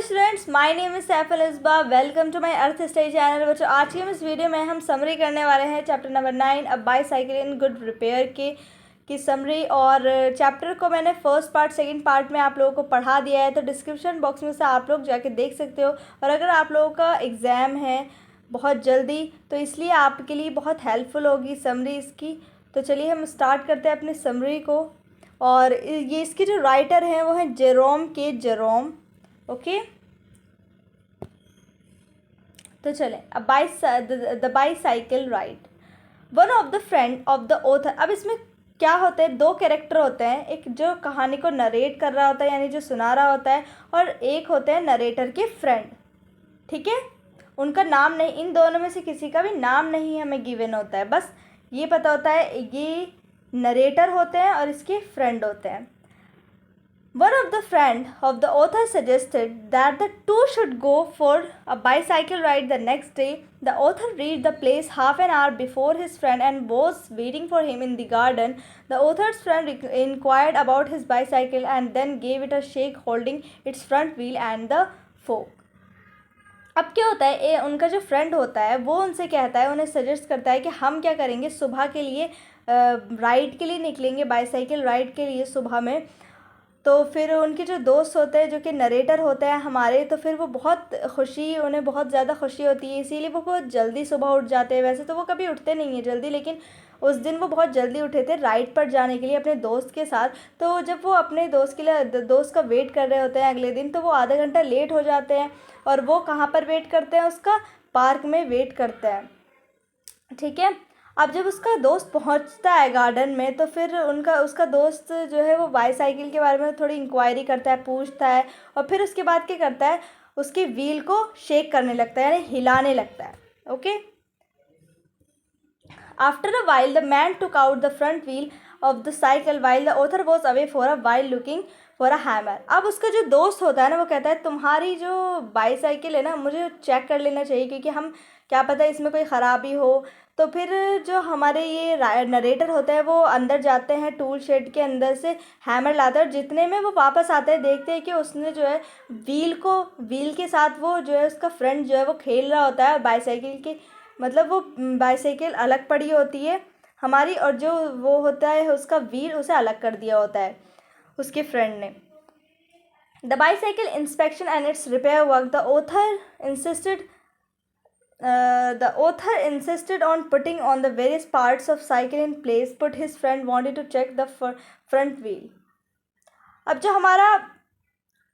Students, my name is Saif Al Isba. Welcome to my earth study channel. बच्चों, आज की हम इस वीडियो में हम समरी करने वाले हैं chapter number 9 a bicycle in good repair की समरी। और चैप्टर को मैंने फर्स्ट पार्ट सेकंड पार्ट में आप लोगों को पढ़ा दिया है, तो डिस्क्रिप्शन बॉक्स में से आप लोग जाके देख सकते हो। और अगर आप लोगों का एग्ज़ाम है बहुत जल्दी, तो इसलिए आपके लिए बहुत हेल्पफुल होगी समरी इसकी। तो चलिए हम स्टार्ट करते हैं अपनी समरी को। और ये इसके जो राइटर हैं वो हैं जेरोम। ओके, तो चलें। The bicycle ride one of the friend of the author. अब इसमें क्या होते हैं, दो कैरेक्टर होते हैं, एक जो कहानी को नरेट कर रहा होता है यानी जो सुना रहा होता है, और एक होते हैं नरेटर के फ्रेंड। ठीक है, उनका नाम नहीं, इन दोनों में से किसी का भी नाम नहीं हमें गिवन होता है, बस ये पता होता है ये नरेटर होते हैं और इसके फ्रेंड होते हैं। One of the friend of the author suggested that the two should go for a bicycle ride the next day. The author reached the place half an hour before his friend and was waiting for him in the garden. The author's friend inquired about his bicycle and then gave it a shake, holding its front wheel and the fork. अब क्या होता है, उनका जो friend होता है वो उनसे कहता है, उन्हें सजेस्ट करता है कि हम क्या करेंगे, सुबह के लिए राइड के लिए निकलेंगे, बाईसाइकिल राइड के लिए सुबह में। तो फिर उनके जो दोस्त होते हैं जो कि नरेटर होते हैं हमारे, तो फिर वो उन्हें बहुत ज़्यादा खुशी होती है, इसीलिए वो बहुत जल्दी सुबह उठ जाते हैं। वैसे तो वो कभी उठते नहीं हैं जल्दी, लेकिन उस दिन वो बहुत जल्दी उठे थे राइड पर जाने के लिए अपने दोस्त के साथ। तो जब वो अपने दोस्त का वेट कर रहे होते हैं अगले दिन, तो वो आधा घंटा लेट हो जाते हैं। और वो कहाँ पर वेट करते हैं, उसका पार्क में वेट करते हैं। ठीक है, अब जब उसका दोस्त पहुंचता है गार्डन में, तो फिर उसका दोस्त जो है वो बाईसाइकिल के बारे में थोड़ी इंक्वायरी करता है, पूछता है, और फिर उसके बाद क्या करता है, उसके व्हील को शेक करने लगता है, यानी हिलाने लगता है। Okay, after a while the man took out the front wheel of the cycle while the author was away for a while looking for a hammer. अब उसका जो दोस्त होता है ना, वो कहता है तुम्हारी जो बाईसाइकिल है ना, मुझे चेक कर लेना चाहिए, क्योंकि हम क्या पता इसमें कोई ख़राबी हो। तो फिर जो हमारे ये नरेटर होते हैं वो अंदर जाते हैं, टूल शेड के अंदर से हैमर लाते हैं, और जितने में वो वापस आते हैं देखते हैं कि उसने जो है व्हील के साथ वो जो है उसका फ्रेंड जो है वो खेल रहा होता है बाईसाइकिल के, मतलब वो बाईसाइकिल अलग पड़ी होती है हमारी, और जो वो होता है उसका व्हील उसे अलग कर दिया होता है उसके फ्रेंड ने। The bicycle inspection and it's repair work the author insisted on putting on the various parts of cycle in place, but his friend wanted to check the front wheel. अब जो हमारा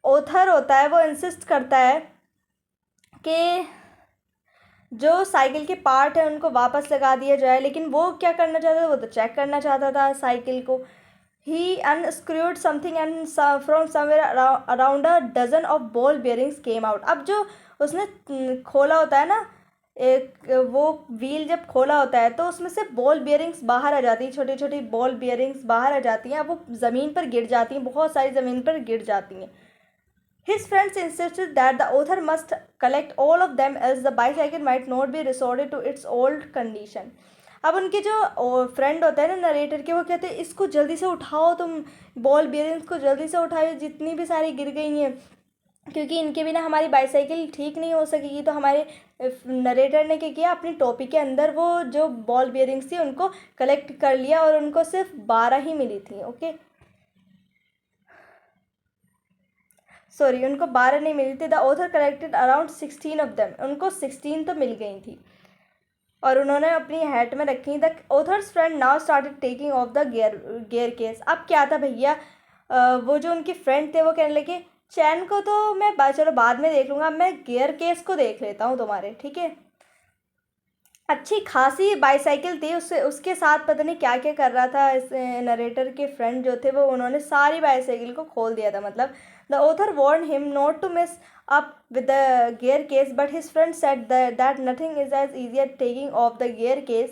ऑथर होता है वो insist करता है कि जो साइकिल के पार्ट है उनको वापस लगा दिया जाए, लेकिन वो क्या करना चाहता था, वो तो चेक करना चाहता था साइकिल को। He unscrewed something and from somewhere around a dozen of ball bearings came out. अब जो उसने खोला होता है ना, एक वो व्हील जब खोला होता है तो उसमें से बॉल बियरिंग्स बाहर आ जाती हैं, छोटी छोटी बॉल बियरिंग्स बाहर आ जाती हैं। अब वो ज़मीन पर गिर जाती हैं, बहुत सारी ज़मीन पर गिर जाती हैं। His friends insisted that the author must collect all of them as the bicycle might not be restored to its old condition. अब उनके जो फ्रेंड होते हैं ना नरेटर के, वो कहते हैं इसको जल्दी से उठाओ, तुम बॉल बियरिंग्स को जल्दी से उठाओ, जितनी भी सारी गिर गई हैं, क्योंकि इनके बिना हमारी बाईसाइकिल ठीक नहीं हो सकेगी। तो हमारे नरेटर ने क्या किया, अपनी टोपी के अंदर वो जो बॉल बियरिंग्स थी उनको कलेक्ट कर लिया, और उनको सिर्फ 12 ही मिली थी। ओके, सॉरी, उनको 12 नहीं मिली थी। The author collected around 16 of them, उनको 16 तो मिल गई थी और उन्होंने अपनी हैट में रखी। The author's friend now started taking of the gear case. अब क्या था भैया, वो जो उनके फ्रेंड थे वो कहने लगे चैन को तो मैं चलो बाद में देख लूँगा, मैं गियर केस को देख लेता हूँ तुम्हारे। ठीक है, अच्छी खासी बाईसाइकिल थी, उसके साथ पता नहीं क्या क्या कर रहा था इस नरेटर के फ्रेंड जो थे, वो उन्होंने सारी बाईसाइकिल को खोल दिया था। मतलब the author warn him not to mess up with the gear case, but his friend said that nothing is as easy as taking off the gear case.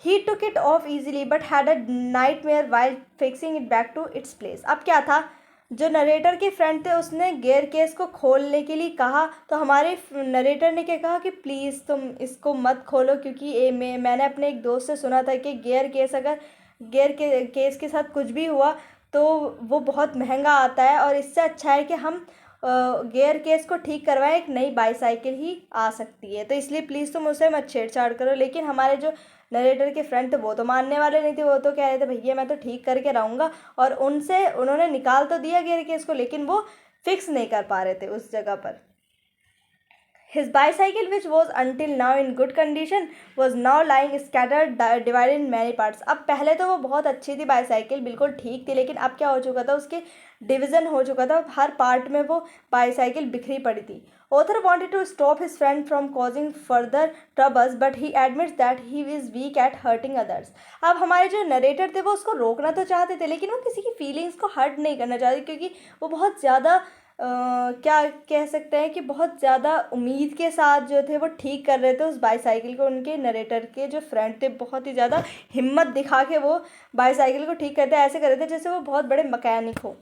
He took it off easily but had a nightmare while fixing it back to its place. अब क्या था, जो narrator के friend थे उसने gear case को खोलने के लिए कहा, तो हमारे नरेटर ने क्या कहा कि प्लीज़ तुम इसको मत खोलो, क्योंकि मैंने अपने एक दोस्त से सुना था कि अगर गियर केस के साथ कुछ भी हुआ तो वो बहुत महंगा आता है, और इससे अच्छा है कि हम गियर केस को ठीक करवाएं, एक नई बाईसाइकिल ही आ सकती है, तो इसलिए प्लीज़ तुम उसे मत छेड़छाड़ करो। लेकिन हमारे जो नरेटर के फ्रेंड थे वो तो मानने वाले नहीं थे, वो तो कह रहे थे भैया मैं तो ठीक करके रहूँगा, और उन्होंने निकाल तो दिया गियर केस को, लेकिन वो फिक्स नहीं कर पा रहे थे उस जगह पर। His bicycle, which was until now in good condition, was now lying scattered, divided in many parts. अब पहले तो वो बहुत अच्छी थी बाईसाइकिल, बिल्कुल ठीक थी, लेकिन अब क्या हो चुका था, उसके डिवीज़न हो चुका था, हर पार्ट में वो बाईसाइकिल बिखरी पड़ी थी। Author wanted to stop his friend from causing further troubles, but he admits that he is weak at hurting others. अब हमारे जो नरेटर थे वो उसको रोकना तो चाहते थे, लेकिन वो किसी की फीलिंग्स को हर्ट नहीं करना चाहते, क्योंकि वो बहुत ज़्यादा क्या कह सकते हैं कि बहुत ज़्यादा उम्मीद के साथ जो थे वो ठीक कर रहे थे उस बाईसाइकिल को। उनके नरेटर के जो फ्रेंड थे बहुत ही ज़्यादा हिम्मत दिखा के वो बाईसाइकिल को ठीक करते, ऐसे कर रहे थे जैसे वो बहुत बड़े मैकेनिक हो।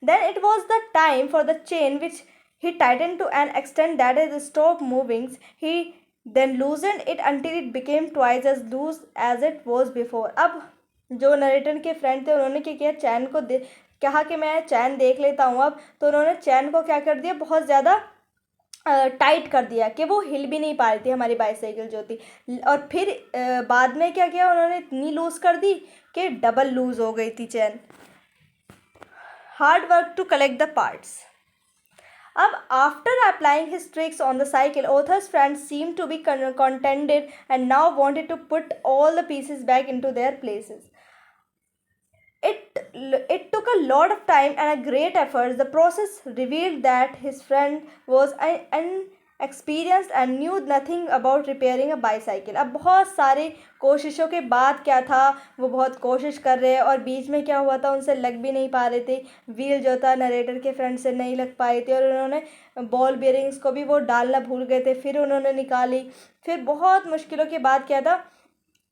Then it was the time for the chain which he tighten to an extent that is stop movings, he then loosen it until it became twice as loose as it was before. अब जो narrator के friend थे उन्होंने क्या किया, चैन को कहा कि मैं चैन देख लेता हूँ अब, तो उन्होंने चैन को क्या कर दिया, बहुत ज़्यादा टाइट कर दिया कि वो हिल भी नहीं पा रही थी हमारी बाईसाइकिल जो थी। और फिर बाद में क्या किया, उन्होंने इतनी लूज़ कर दी कि डबल लूज़ हो गई थी chain. Hard work to collect the parts. अब after applying his tricks on the cycle, author's friends seem to be contented and now wanted to put all the pieces back into their places. It took a lot of time and a great effort. The process revealed that his friend was inexperienced and knew nothing about repairing a bicycle. अब बहुत सारे कोशिशों के बाद क्या था, वो बहुत कोशिश कर रहे हैं और बीच में क्या हुआ था, उनसे लग भी नहीं पा रहे थे, व्हील जो था नरेटर के फ्रेंड से नहीं लग पाई थी, और उन्होंने बॉल बेयरिंग्स को भी वो डालना भूल गए थे, फिर उन्होंने निकाली। फिर बहुत मुश्किलों के बाद क्या था,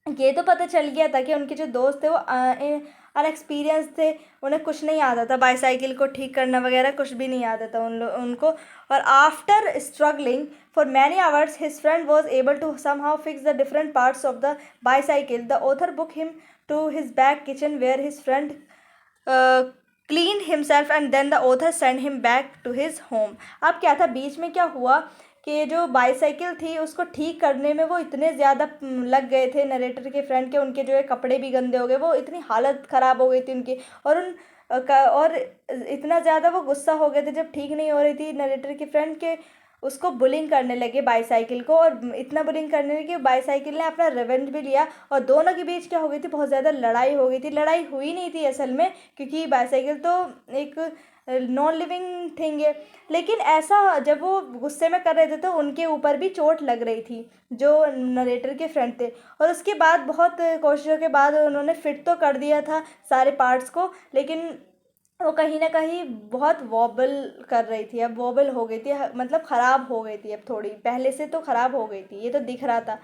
ये तो पता चल गया था कि उनके जो दोस्त थे वो अनएक्सपीरियंस थे, उन्हें कुछ नहीं आता था बाईसाइकिल को ठीक करना वगैरह, कुछ भी नहीं आता था उनको। और after struggling for many hours his friend was able to somehow fix the different parts of the bicycle. The author book him to his back kitchen where his friend clean himself and then the author send him back to his home. अब क्या था, बीच में क्या हुआ कि जो bicycle थी उसको ठीक करने में वो इतने ज़्यादा लग गए थे नरेटर के फ्रेंड के, उनके जो है कपड़े भी गंदे हो गए, वो इतनी हालत ख़राब हो गई थी उनकी, और इतना ज़्यादा वो गुस्सा हो गए थे जब ठीक नहीं हो रही थी नरेटर के फ्रेंड के, उसको बुलिंग करने लगे बाईसाइकिल को, और इतना बुलिंग करने लगे कि बाईसाइकिल ने अपना रिवेंज भी लिया, और दोनों के बीच क्या हो गई थी, बहुत ज़्यादा लड़ाई हो गई थी। लड़ाई हुई नहीं थी असल में, क्योंकि बाईसाइकिल तो एक नॉन लिविंग थिंग है, लेकिन ऐसा जब वो गुस्से में कर रहे थे तो उनके ऊपर भी चोट लग रही थी जो नरेटर के फ्रेंड थे। और उसके बाद बहुत कोशिशों के बाद उन्होंने फिट तो कर दिया था सारे पार्ट्स को, लेकिन वो कहीं ना कहीं बहुत वॉबल कर रही थी, अब वॉबल हो गई थी, मतलब ख़राब हो गई थी, अब थोड़ी पहले से तो ख़राब हो गई थी, ये तो दिख रहा था।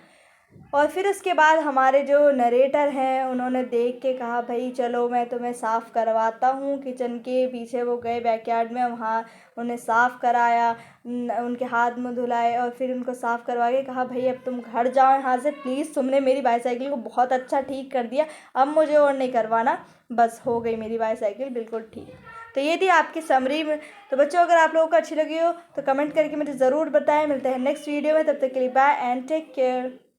और फिर उसके बाद हमारे जो नरेटर हैं उन्होंने देख के कहा भाई चलो मैं तुम्हें साफ़ करवाता हूँ। किचन के पीछे वो गए बैकयार्ड में, वहाँ उन्हें साफ़ कराया, उनके हाथ मुँह धुलाए और फिर उनको साफ़ करवा के कहा भाई अब तुम घर जाओ यहाँ से, प्लीज़ तुमने मेरी बाईसाइकिल को बहुत अच्छा ठीक कर दिया, अब मुझे और नहीं करवाना, बस हो गई मेरी बाईसाइकिल बिल्कुल ठीक। तो ये थी आपकी समरी में। तो बच्चों अगर आप लोगों को अच्छी लगी हो तो कमेंट करके मुझे ज़रूर बताएं। मिलते हैं नेक्स्ट वीडियो में, तब तक के लिए बाय एंड टेक केयर।